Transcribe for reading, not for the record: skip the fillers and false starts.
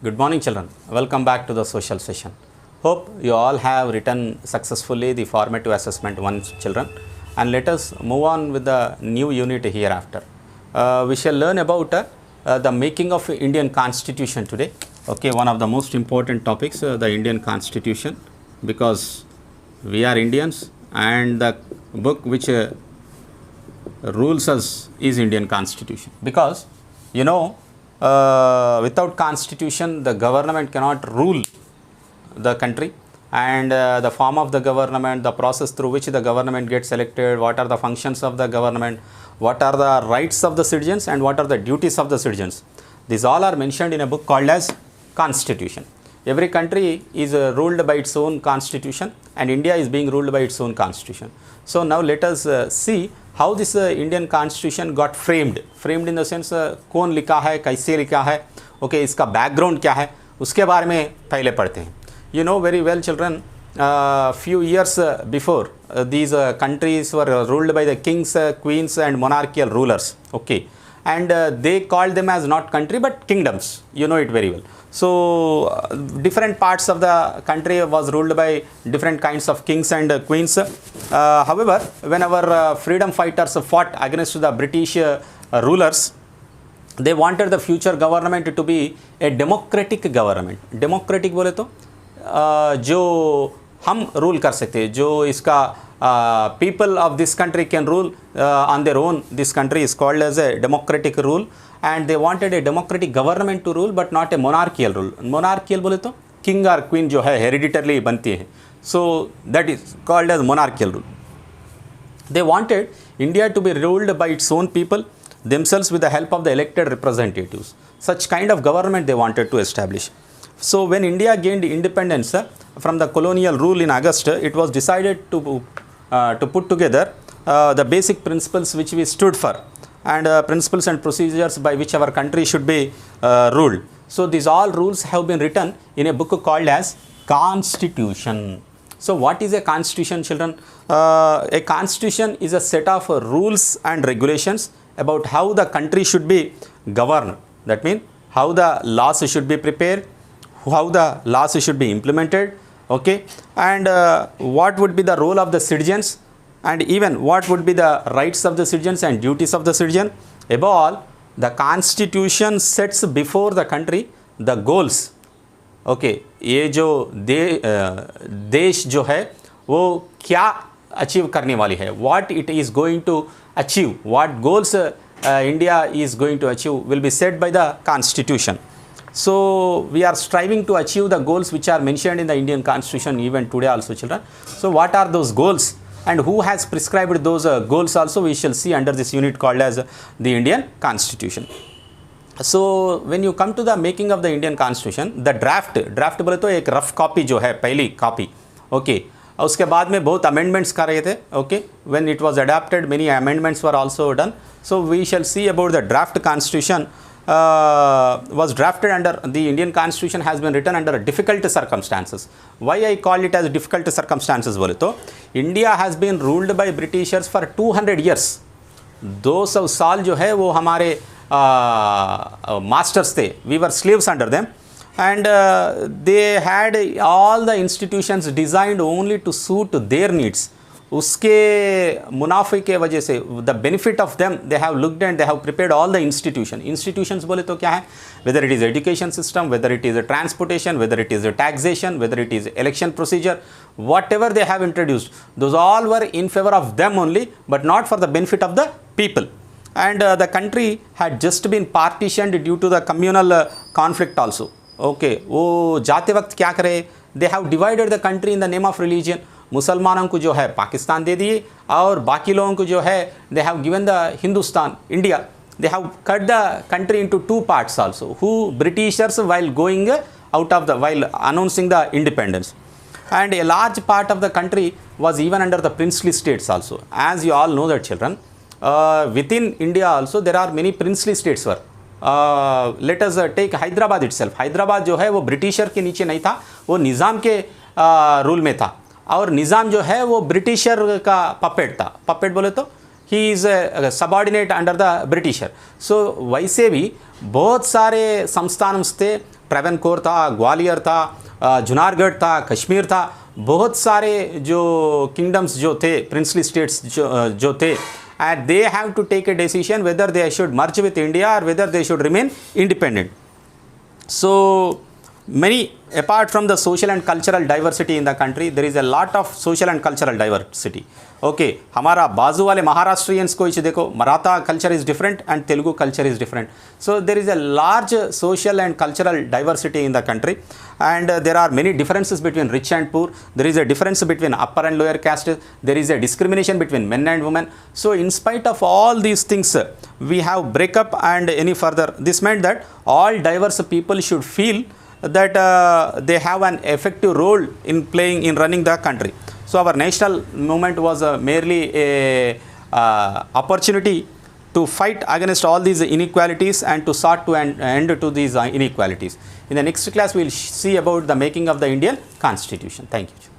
Good morning, children. Welcome back to the social session. Hope you all have written successfully the formative assessment 1, children, and let us move on with the new unit hereafter. We shall learn about the making of Indian Constitution today. Okay, one of the most important topics, the Indian Constitution, because we are Indians and the book which rules us is Indian Constitution. Because you know, without constitution the government cannot rule the country, and the form of the government, the process through which the government gets elected, what are the functions of the government, what are the rights of the citizens and what are the duties of the citizens, these all are mentioned in a book called as Constitution. Every country is ruled by its own constitution, and India is being ruled by its own constitution. So now let us see how this Indian Constitution got framed in the sense कौन लिखा है, कैसे लिखा है, okay, इसका background क्या है, उसके बारे में पहले पढ़ते हैं. You know very well, children, few years before these countries were ruled by the kings, queens and monarchical rulers, okay, and they called them as not country but kingdoms. You know it very well. So different parts of the country was ruled by different kinds of kings and queens. However, whenever freedom fighters fought against the British rulers, they wanted the future government to be a democratic government. Democratic बोले तो जो हम rule कर सकते हैं, जो इसका people of this country can rule on their own. This country is called as a democratic rule, and they wanted a democratic government to rule but not a monarchical rule. Monarchical बोले तो king or queen जो है hereditary बनती है, so that is called as monarchical rule. They wanted India to be ruled by its own people themselves with the help of the elected representatives. Such kind of government they wanted to establish. So when India gained independence from the colonial rule in August, it was decided to put together the basic principles which we stood for, and principles and procedures by which our country should be ruled. So these all rules have been written in a book called as Constitution. So what is a constitution, children? A constitution is a set of rules and regulations about how the country should be governed. That means how the laws should be prepared, how the laws should be implemented, okay, and what would be the role of the citizens, and even what would be the rights of the citizens and duties of the citizen. Above all, the constitution sets before the country the goals. Okay, ये जो देश जो है वो क्या achieve करने वाली है, what it is going to achieve, what goals India is going to achieve will be set by the constitution. So we are striving to achieve the goals which are mentioned in the Indian Constitution even today also, children. So what are those goals and who has prescribed those goals also, we shall see under this unit called as the Indian Constitution. So when you come to the making of the Indian Constitution, the draft बोले तो एक rough copy जो है, पहली copy, okay, उसके बाद में बहुत amendments कर रहे थे, okay, when it was adopted many amendments were also done. So we shall see about the draft constitution was drafted under the Indian Constitution has been written under difficult circumstances. Why I call it as difficult circumstances बोले तो India has been ruled by Britishers for 200 years. 200 साल जो है वो हमारे masters थे, we were slaves under them, and they had all the institutions designed only to suit their needs. उसके मुनाफे के वजह से the benefit of them they have looked and they have prepared all the institutions बोले तो क्या है, whether it is education system, whether it is a transportation, whether it is a taxation, whether it is election procedure, whatever they have introduced, those all were in favor of them only but not for the benefit of the people. And the country had just been partitioned due to the communal conflict also. Okay, वो जाते वक्त क्या करे, they have divided the country in the name of religion. मुसलमानों को जो है पाकिस्तान दे दिए और बाकी लोगों को जो है they have given the Hindustan, India. They have cut the country into two parts also, who Britishers while going while announcing the independence. And a large part of the country was even under the princely states also. As you all know that, children, within India also there are many princely states were. Let us take Hyderabad itself. Hyderabad जो है वो britisher के नीचे नहीं था, वो निज़ाम के rule में था, और निज़ाम जो है वो ब्रिटिशर का पपेट था. पपेट बोले तो he is subordinate under the britisher. So वैसे भी बहुत सारे संस्थान थे, ट्रेवनकोर था, ग्वालियर था, जुनारगढ़ था, कश्मीर था, बहुत सारे जो किंगडम्स जो थे, प्रिंसली स्टेट्स जो थे, and they have to take a decision whether they should merge with India or whether they should remain independent. So many, apart from the social and cultural diversity in the country, there is a lot of social and cultural diversity. Okay, हमारा बाजू वाले महाराष्ट्रियंस को देखो, Maratha culture is different and Telugu culture is different. So there is a large social and cultural diversity in the country, and there are many differences between rich and poor. There is a difference between upper and lower caste. There is a discrimination between men and women. So in spite of all these things, we have breakup and any further. This meant that all diverse people should feel that they have an effective role in playing in running the country. So our national movement was merely a opportunity to fight against all these inequalities and to start to end to these inequalities. In the next class, we will see about the making of the Indian Constitution. Thank you.